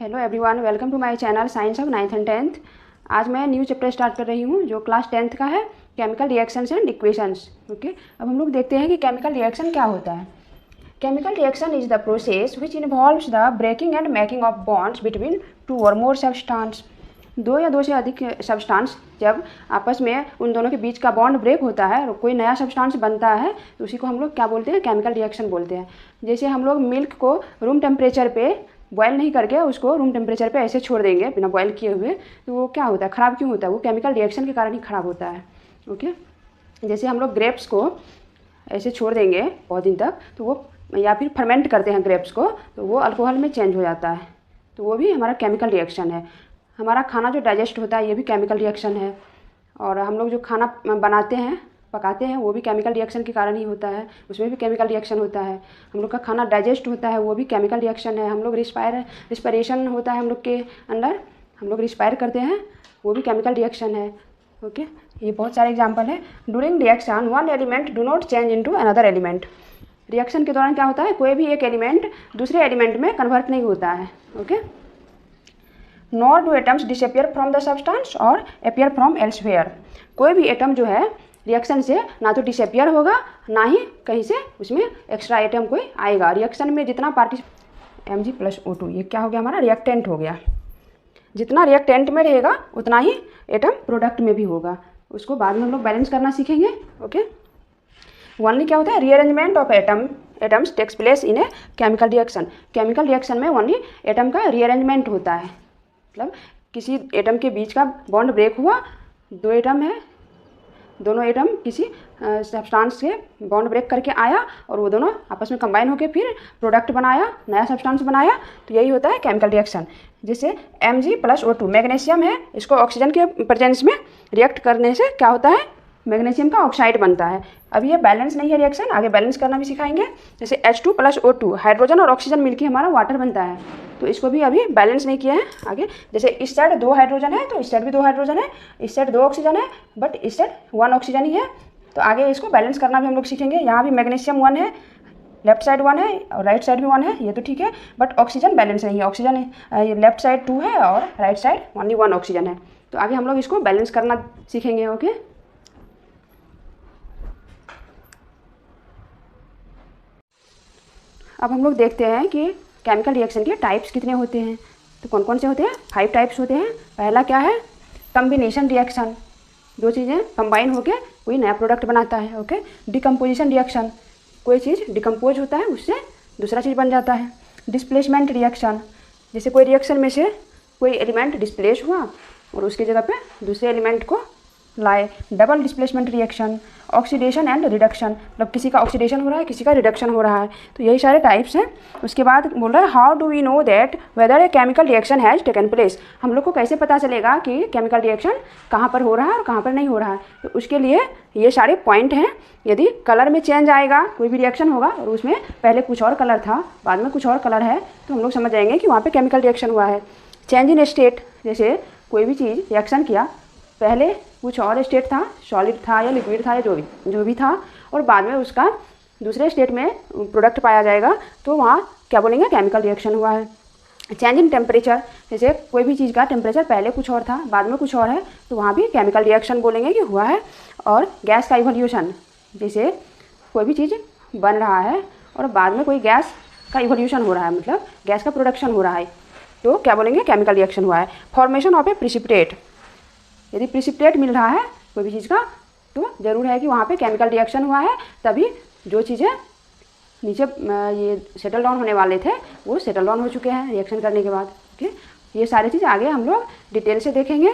Hello everyone, welcome to my channel science of 9th and 10th। आज मैं new chapter start कर रही हूँ जो क्लास 10th का है, chemical reactions and equations. Okay, अब हम लोग देखते हैं कि केमिकल रिएक्शन क्या होता है। Chemical reaction is the process which involves the breaking and making of bonds between two or more substance. दो या दो से अधिक सब्सटेंस जब आपस में उन दोनों के बीच का बॉन्ड ब्रेक होता है और कोई नया सब्सटेंस बनता है तो उसी को हम लोग क्या बोलते हैं, केमिकल रिएक्शन बोलते हैं। जैसे हम लोग मिल्क को रूम टेम्परेचर पे बॉयल नहीं करके उसको रूम टेम्परेचर पे ऐसे छोड़ देंगे बिना बॉयल किए हुए, तो वो क्या होता है, ख़राब क्यों होता है? वो केमिकल रिएक्शन के कारण ही ख़राब होता है। ओके, जैसे हम लोग ग्रेप्स को ऐसे छोड़ देंगे बहुत दिन तक तो वो, या फिर फर्मेंट करते हैं ग्रेप्स को तो वो अल्कोहल में चेंज हो जाता है, तो वो भी हमारा केमिकल रिएक्शन है। हमारा खाना जो डाइजेस्ट होता है ये भी केमिकल रिएक्शन है। और हम लोग जो खाना बनाते हैं, पकाते हैं, वो भी केमिकल रिएक्शन के कारण ही होता है, उसमें भी केमिकल रिएक्शन होता है। हम लोग का खाना डाइजेस्ट होता है वो भी केमिकल रिएक्शन है। हम लोग रिस्पायरेशन होता है हम लोग के अंदर, हम लोग रिस्पायर करते हैं, वो भी केमिकल रिएक्शन है। ओके, ये बहुत सारे एग्जांपल है। During reaction one element do not change into another element. Reaction के दौरान क्या होता है, कोई भी एक एलिमेंट दूसरे एलिमेंट में कन्वर्ट नहीं होता है। Okay, nor do atoms disappear from the substance और अपियर फ्रॉम एल्सवेयर। कोई भी एटम जो है रिएक्शन से ना तो डिसअपियर होगा, ना ही कहीं से उसमें एक्स्ट्रा एटम कोई आएगा। रिएक्शन में जितना Mg+O2 ये क्या हो गया, हमारा रिएक्टेंट हो गया। जितना रिएक्टेंट में रहेगा उतना ही एटम प्रोडक्ट में भी होगा। उसको बाद में हम लोग बैलेंस करना सीखेंगे। ओके, ओनली क्या होता है, rearrangement of atoms takes place in a chemical reaction. Chemical reaction में ओनली एटम का रीअरेंजमेंट होता है, मतलब किसी एटम के बीच का बॉन्ड ब्रेक हुआ, दो एटम है, दोनों एटम किसी सब्सटेंस से बॉन्ड ब्रेक करके आया और वो दोनों आपस में कंबाइन होकर फिर प्रोडक्ट बनाया, नया सब्सटेंस बनाया, तो यही होता है केमिकल रिएक्शन। जैसे Mg+O2 मैग्नीशियम है, इसको ऑक्सीजन के प्रेजेंस में रिएक्ट करने से क्या होता है, मैग्नीशियम का ऑक्साइड बनता है। अब ये बैलेंस नहीं है रिएक्शन, आगे बैलेंस करना भी सिखाएंगे। जैसे H2+O2 हाइड्रोजन और ऑक्सीजन मिलकर हमारा वाटर बनता है, तो इसको भी अभी बैलेंस नहीं किया है आगे। जैसे इस साइड 2 हाइड्रोजन है तो इस साइड भी 2 हाइड्रोजन है, इस साइड 2 ऑक्सीजन है बट इस साइड 1 ऑक्सीजन ही है, तो आगे इसको बैलेंस करना भी हम लोग सीखेंगे। यहाँ भी मैग्नीशियम 1 है, लेफ्ट साइड 1 है और राइट साइड भी 1 है, ये तो ठीक है, बट ऑक्सीजन बैलेंस नहीं है। ऑक्सीजन लेफ्ट साइड 2 है और राइट साइड ओनली 1 ऑक्सीजन है, तो आगे हम लोग इसको बैलेंस करना सीखेंगे। ओके, अब हम लोग देखते हैं कि केमिकल रिएक्शन के टाइप्स कितने होते हैं। तो कौन कौन से होते हैं, 5 टाइप्स होते हैं। पहला क्या है, कम्बिनेशन रिएक्शन, दो चीज़ें कंबाइन होकर कोई नया प्रोडक्ट बनाता है। ओके, डिकम्पोजिशन रिएक्शन, कोई चीज़ डिकम्पोज होता है उससे दूसरा चीज़ बन जाता है। डिस्प्लेसमेंट रिएक्शन, जैसे कोई रिएक्शन में से कोई एलिमेंट डिस्प्लेस हुआ और उसकी जगह पे दूसरे एलिमेंट को लाए। Double displacement reaction. Oxidation and reduction, मतलब किसी का ऑक्सीडेशन हो रहा है, किसी का रिडक्शन हो रहा है, तो यही सारे टाइप्स हैं। उसके बाद बोल रहा है how do we know that whether a chemical reaction has taken place. हम लोग को कैसे पता चलेगा कि केमिकल रिएक्शन कहाँ पर हो रहा है और कहाँ पर नहीं हो रहा है, तो उसके लिए ये सारे पॉइंट हैं। यदि कलर में चेंज आएगा, कोई भी रिएक्शन होगा और उसमें पहले कुछ और कलर था, बाद में कुछ और कलर है, तो हम लोग समझ जाएंगे कि वहाँ पर केमिकल रिएक्शन हुआ है। चेंज इन स्टेट, जैसे कोई भी चीज़ रिएक्शन किया, पहले कुछ और स्टेट था, सॉलिड था या लिक्विड था या जो भी था, और बाद में उसका दूसरे स्टेट में प्रोडक्ट पाया जाएगा, तो वहाँ क्या बोलेंगे, केमिकल रिएक्शन हुआ है। चेंज इन टेम्परेचर, जैसे कोई भी चीज़ का टेम्परेचर पहले कुछ और था, बाद में कुछ और है, तो वहाँ भी केमिकल रिएक्शन बोलेंगे कि हुआ है। और गैस का इवोल्यूशन, जैसे कोई भी चीज़ बन रहा है और बाद में कोई गैस का इवोल्यूशन हो रहा है, मतलब गैस का प्रोडक्शन हो रहा है, तो क्या बोलेंगे, केमिकल रिएक्शन हुआ है। फॉर्मेशन ऑफ ए प्रिसिपिटेट, यदि प्रिसिपिटेट मिल रहा है कोई भी चीज़ का, तो ज़रूर है कि वहाँ पे केमिकल रिएक्शन हुआ है, तभी जो चीज़ें नीचे ये सेटल डाउन होने वाले थे वो सेटल डाउन हो चुके हैं रिएक्शन करने के बाद। ओके, ये सारी चीज़ आगे हम लोग डिटेल से देखेंगे।